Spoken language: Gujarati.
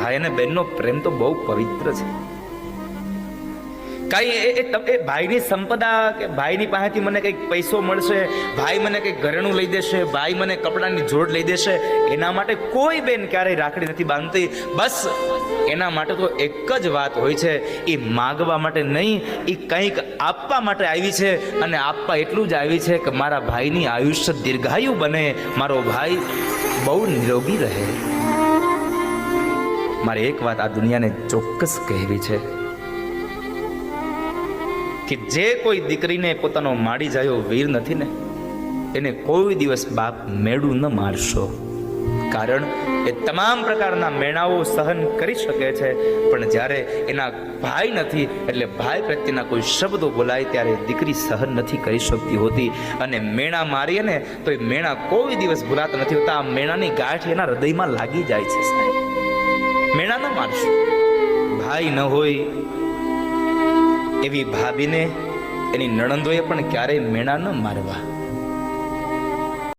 ભાઈ અને બહેનનો પ્રેમ તો બહુ પવિત્ર છે. કઈ ભાઈની સંપદા કે ભાઈની પાસેથી મને કંઈક પૈસો મળશે, ભાઈ મને કંઈક ઘરેણું લઈ દેશે, ભાઈ મને કપડાની જોડ લઈ દેશે, એના માટે કોઈ બેન ક્યારેય રાખડી નથી બાંધતી. બસ એના માટે તો એક જ વાત હોય છે, એ માગવા માટે નહીં, એ કંઈક આપવા માટે આવી છે. અને આપવા એટલું જ આવી છે કે મારા ભાઈની આયુષ્ય દીર્ઘાયુ બને, મારો ભાઈ બહુ નિરોગી રહે. મારે એક વાત આ દુનિયાને ચોક્કસ કહેવી છે કે જે કોઈ દીકરીને પોતાનો માડી જાયો વીર નથી ને, એને કોઈ દિવસ બાપ મેળું ન મારશો. કારણ એ તમામ પ્રકારના મેણાઓ સહન કરી શકે છે, પણ જ્યારે એના ભાઈ નથી એટલે ભાઈ પ્રત્યેના કોઈ શબ્દો બોલાય ત્યારે દીકરી સહન નથી કરી શકતી હોતી. અને મેણા મારીએ ને તો એ મેણા કોઈ દિવસ ભૂલાતા નથી હોતા. આ મેણાની ગાંઠ એના હૃદયમાં લાગી જાય છે. સાહેબ, મેણા ન મારશો. ભાઈ ન હોય એવી ભાભીને એની નણંદોએ પણ ક્યારેય મેણા ન મારવા.